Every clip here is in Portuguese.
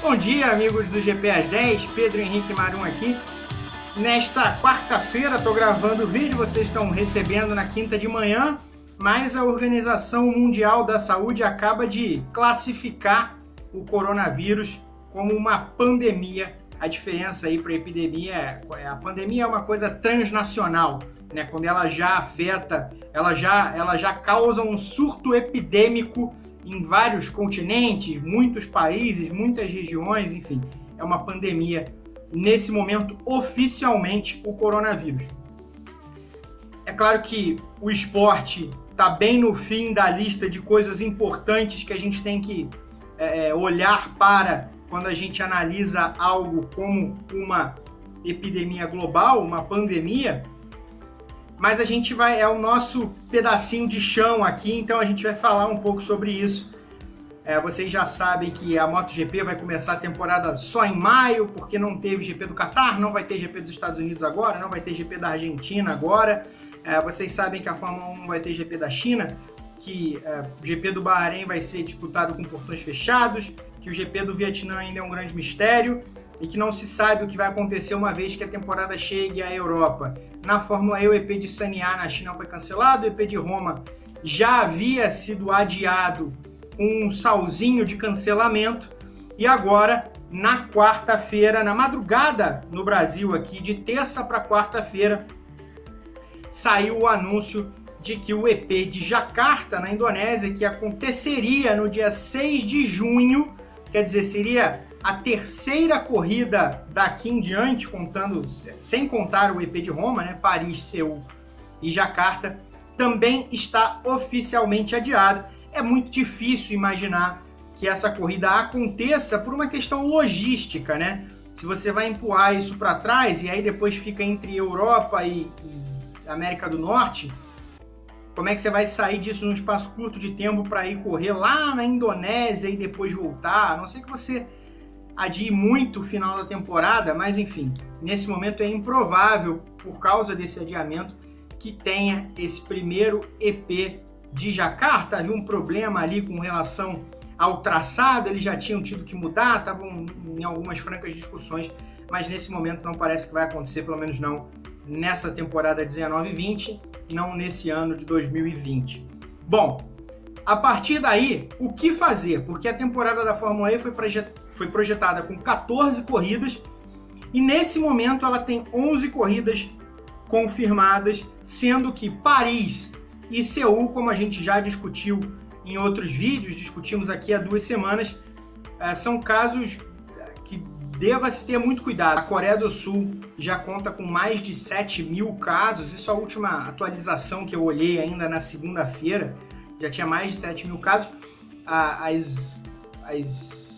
Bom dia, amigos do GP às 10, Pedro Henrique Marum aqui. Nesta quarta-feira estou gravando o vídeo, vocês estão recebendo na quinta de manhã, mas a Organização Mundial da Saúde acaba de classificar o coronavírus como uma pandemia. A diferença aí para a epidemia a pandemia é uma coisa transnacional, né? Quando ela já afeta, ela já causa um surto epidêmico em vários continentes, muitos países, muitas regiões, enfim, é uma pandemia. Nesse momento, oficialmente, o coronavírus. É claro que o esporte está bem no fim da lista de coisas importantes que a gente tem que olhar para quando a gente analisa algo como uma epidemia global, uma pandemia, mas a gente é o nosso pedacinho de chão aqui, então a gente vai falar um pouco sobre isso. Vocês já sabem que a MotoGP vai começar a temporada só em maio, porque não teve GP do Catar, não vai ter GP dos Estados Unidos agora, não vai ter GP da Argentina agora. Vocês sabem que a Fórmula 1 vai ter GP da China, que o GP do Bahrein vai ser disputado com portões fechados, que o GP do Vietnã ainda é um grande mistério e que não se sabe o que vai acontecer uma vez que a temporada chegue à Europa. Na Fórmula E, o EP de Sanya na China foi cancelado, o EP de Roma já havia sido adiado com um salzinho de cancelamento, e agora, na quarta-feira, na madrugada no Brasil aqui, de terça para quarta-feira, saiu o anúncio de que o EP de Jakarta, na Indonésia, que aconteceria no dia 6 de junho, quer dizer, seria a terceira corrida daqui em diante, sem contar o EP de Roma, né, Paris, Seul e Jakarta, também está oficialmente adiado. É muito difícil imaginar que essa corrida aconteça por uma questão logística, né? Se você vai empurrar isso para trás e aí depois fica entre Europa e América do Norte, como é que você vai sair disso num espaço curto de tempo para ir correr lá na Indonésia e depois voltar? A não ser que você adie muito o final da temporada, mas enfim, nesse momento é improvável, por causa desse adiamento, que tenha esse primeiro EP de Jakarta. Havia um problema ali com relação ao traçado, eles já tinham tido que mudar, estavam em algumas francas discussões, mas nesse momento não parece que vai acontecer, pelo menos não nessa temporada 19-20, não nesse ano de 2020. Bom, a partir daí, o que fazer? Porque a temporada da Fórmula E foi projetada com 14 corridas e nesse momento ela tem 11 corridas confirmadas, sendo que Paris e Seul, como a gente já discutiu em outros vídeos, discutimos aqui há 2 semanas, são casos que deva-se ter muito cuidado. A Coreia do Sul já conta com mais de 7 mil casos, isso é a última atualização que eu olhei ainda na segunda-feira, já tinha mais de 7 mil casos. As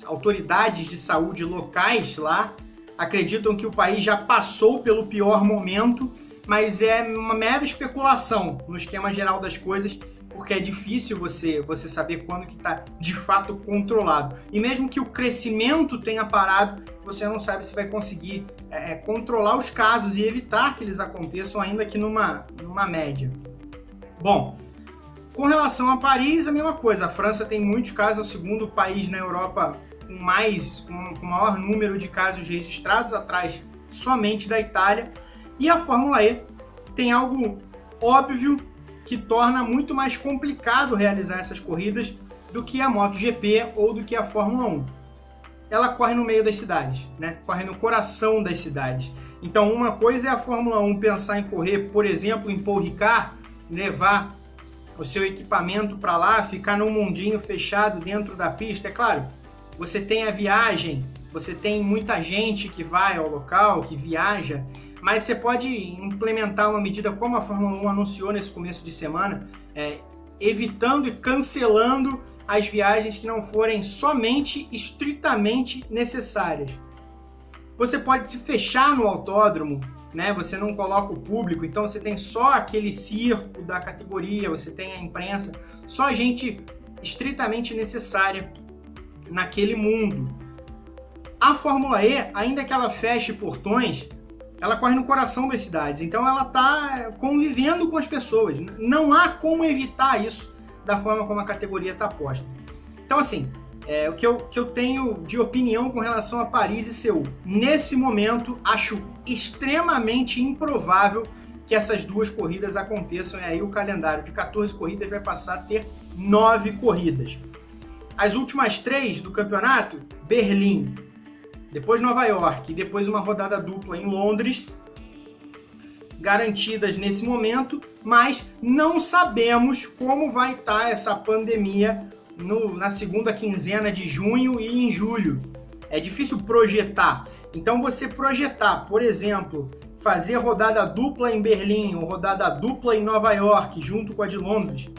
autoridades de saúde locais lá acreditam que o país já passou pelo pior momento, mas é uma mera especulação no esquema geral das coisas, porque é difícil você saber quando que está de fato controlado. E mesmo que o crescimento tenha parado, você não sabe se vai conseguir controlar os casos e evitar que eles aconteçam, ainda que numa média. Bom, com relação a Paris, a mesma coisa. A França tem muitos casos, é o segundo país na Europa com maior número de casos registrados, atrás somente da Itália. E a Fórmula E tem algo óbvio que torna muito mais complicado realizar essas corridas do que a MotoGP ou do que a Fórmula 1. Ela corre no meio das cidades, né? Corre no coração das cidades. Então, uma coisa é a Fórmula 1 pensar em correr, por exemplo, em Paul Ricard, levar o seu equipamento para lá, ficar num mundinho fechado dentro da pista. É claro, você tem a viagem, você tem muita gente que vai ao local, que viaja, mas você pode implementar uma medida como a Fórmula 1 anunciou nesse começo de semana, evitando e cancelando as viagens que não forem somente estritamente necessárias. Você pode se fechar no autódromo, né? Você não coloca o público, então você tem só aquele circo da categoria, você tem a imprensa, só gente estritamente necessária naquele mundo. A Fórmula E, ainda que ela feche portões, ela corre no coração das cidades, então ela está convivendo com as pessoas. Não há como evitar isso da forma como a categoria está posta. Então, assim, o que eu tenho de opinião com relação a Paris e Seul. Nesse momento, acho extremamente improvável que essas duas corridas aconteçam, e aí o calendário de 14 corridas vai passar a ter 9 corridas. As últimas 3 do campeonato, Berlim, depois Nova York e depois uma rodada dupla em Londres, garantidas nesse momento, mas não sabemos como vai estar essa pandemia na segunda quinzena de junho e em julho. É difícil projetar. Então você projetar, por exemplo, fazer rodada dupla em Berlim ou rodada dupla em Nova York junto com a de Londres,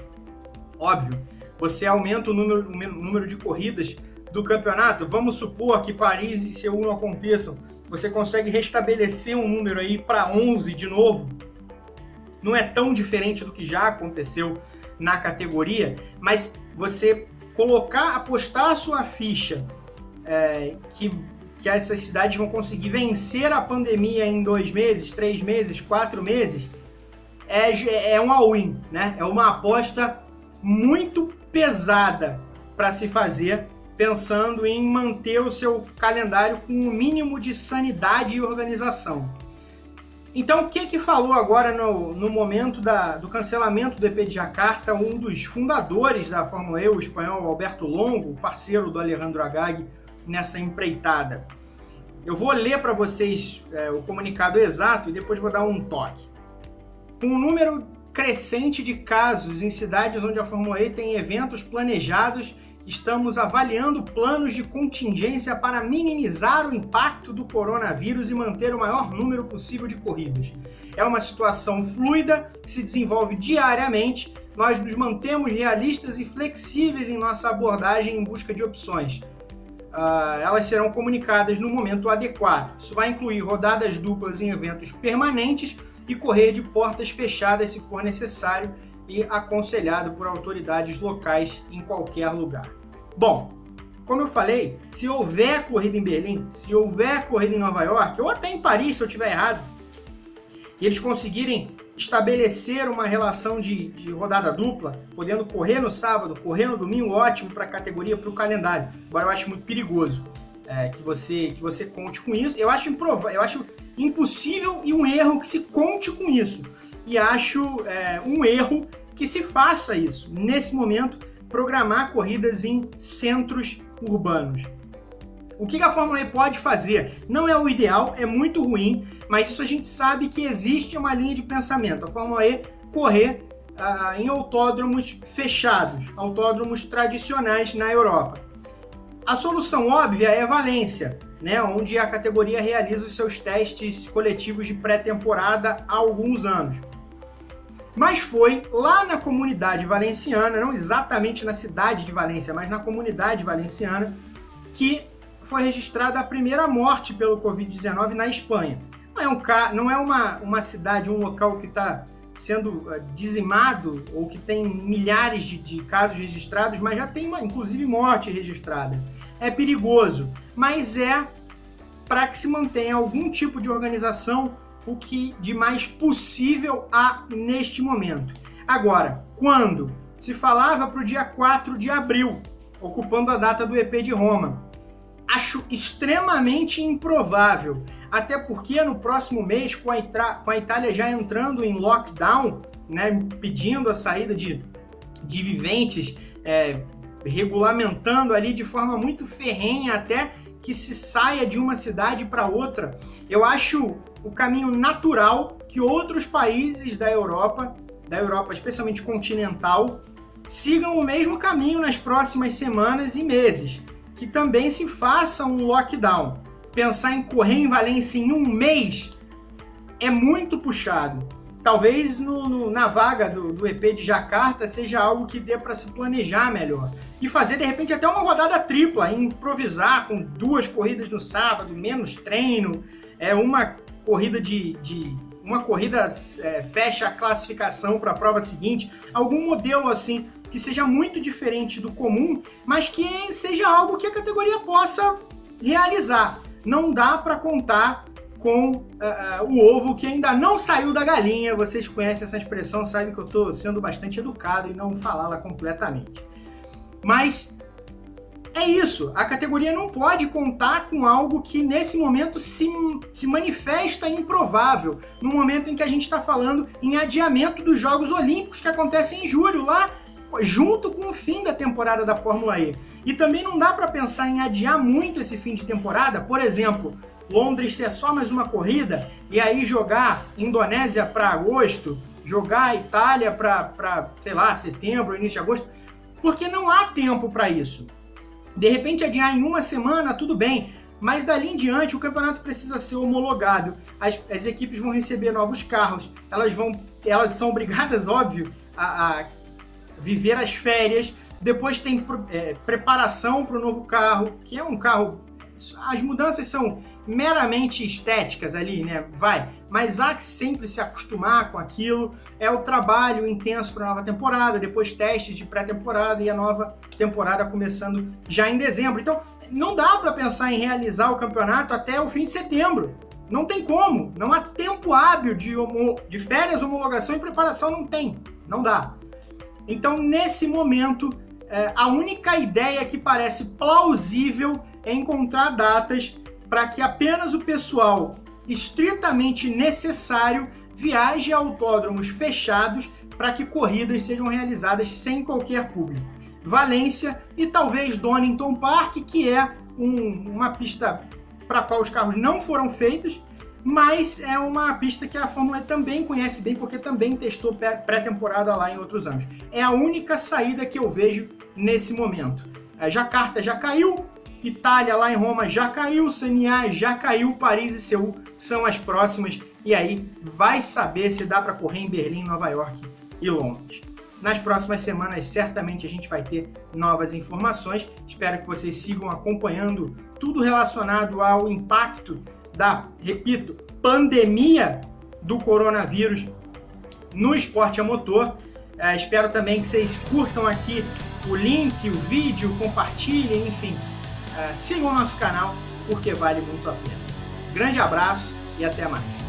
óbvio, você aumenta o número de corridas do campeonato. Vamos supor que Paris e Seul não aconteçam. Você consegue restabelecer um número aí para 11 de novo. Não é tão diferente do que já aconteceu na categoria, mas você apostar a sua ficha que essas cidades vão conseguir vencer a pandemia em 2 meses, 3 meses, 4 meses, é um all-in, né? É uma aposta muito pesada para se fazer, pensando em manter o seu calendário com um mínimo de sanidade e organização. Então, o que falou agora no momento do cancelamento do EP de Jakarta, um dos fundadores da Fórmula E, o espanhol Alberto Longo, parceiro do Alejandro Agag nessa empreitada? Eu vou ler para vocês o comunicado exato e depois vou dar um toque. Com um número crescente de casos em cidades onde a Fórmula E tem eventos planejados, estamos avaliando planos de contingência para minimizar o impacto do coronavírus e manter o maior número possível de corridas. É uma situação fluida que se desenvolve diariamente. Nós nos mantemos realistas e flexíveis em nossa abordagem em busca de opções. Elas serão comunicadas no momento adequado. Isso vai incluir rodadas duplas em eventos permanentes e correr de portas fechadas se for necessário e aconselhado por autoridades locais em qualquer lugar. Bom, como eu falei, se houver corrida em Berlim, se houver corrida em Nova York, ou até em Paris, se eu estiver errado, e eles conseguirem estabelecer uma relação de rodada dupla, podendo correr no sábado, correr no domingo, ótimo para a categoria, para o calendário. Agora eu acho muito perigoso que você conte com isso. Eu acho impossível e um erro que se conte com isso. E acho um erro que se faça isso. Nesse momento, programar corridas em centros urbanos. O que a Fórmula E pode fazer? Não é o ideal, é muito ruim, mas isso a gente sabe que existe uma linha de pensamento. A Fórmula E correr em autódromos fechados, autódromos tradicionais na Europa. A solução óbvia é Valência, né, onde a categoria realiza os seus testes coletivos de pré-temporada há alguns anos. Mas foi lá na comunidade valenciana, não exatamente na cidade de Valência, mas na comunidade valenciana, que foi registrada a primeira morte pelo Covid-19 na Espanha. Não é uma cidade, um local que está sendo dizimado ou que tem milhares de casos registrados, mas já tem inclusive morte registrada. É perigoso, mas é para que se mantenha algum tipo de organização, o que de mais possível há neste momento. Agora, quando se falava para o dia 4 de abril, ocupando a data do EP de Roma, acho extremamente improvável, até porque no próximo mês, com a Itália já entrando em lockdown, né, pedindo a saída de viventes, regulamentando ali de forma muito ferrenha até que se saia de uma cidade para outra, eu acho o caminho natural que outros países da Europa especialmente continental, sigam o mesmo caminho nas próximas semanas e meses, que também se faça um lockdown. Pensar em correr em Valência em um mês é muito puxado. Talvez na vaga do EP de Jakarta seja algo que dê para se planejar melhor. E fazer, de repente, até uma rodada tripla, improvisar com 2 corridas no sábado, menos treino, uma corrida fecha a classificação para a prova seguinte, algum modelo assim que seja muito diferente do comum, mas que seja algo que a categoria possa realizar. Não dá para contar com o ovo que ainda não saiu da galinha. Vocês conhecem essa expressão, sabem que eu estou sendo bastante educado e não falá-la completamente. Mas é isso, a categoria não pode contar com algo que nesse momento se manifesta improvável, no momento em que a gente está falando em adiamento dos Jogos Olímpicos que acontecem em julho, lá junto com o fim da temporada da Fórmula E. E também não dá para pensar em adiar muito esse fim de temporada, por exemplo, Londres ser só mais uma corrida e aí jogar Indonésia para agosto, jogar Itália para, sei lá, setembro, início de agosto, porque não há tempo para isso. De repente adiar em uma semana, tudo bem, mas dali em diante o campeonato precisa ser homologado, as equipes vão receber novos carros, elas são obrigadas, óbvio, a viver as férias, depois tem preparação para o novo carro, que é um carro, as mudanças são meramente estéticas ali, né? Mas há que sempre se acostumar com aquilo, é o trabalho intenso para a nova temporada, depois testes de pré-temporada e a nova temporada começando já em dezembro. Então, não dá para pensar em realizar o campeonato até o fim de setembro. Não tem como, não há tempo hábil de férias, homologação e preparação, não dá. Então, nesse momento, a única ideia que parece plausível é encontrar datas para que apenas o pessoal estritamente necessário viaje a autódromos fechados para que corridas sejam realizadas sem qualquer público. Valência e talvez Donington Park, que é uma pista para a qual os carros não foram feitos, mas é uma pista que a Fórmula E também conhece bem, porque também testou pré-temporada lá em outros anos. É a única saída que eu vejo nesse momento. Jacarta já caiu, Itália lá em Roma já caiu, Sanya já caiu, Paris e Seul são as próximas, e aí vai saber se dá para correr em Berlim, Nova York e Londres. Nas próximas semanas, certamente a gente vai ter novas informações. Espero que vocês sigam acompanhando tudo relacionado ao impacto da, repito, pandemia do coronavírus no esporte a motor. Espero também que vocês curtam aqui o link, o vídeo, compartilhem, enfim. Sigam o nosso canal, porque vale muito a pena. Grande abraço e até mais.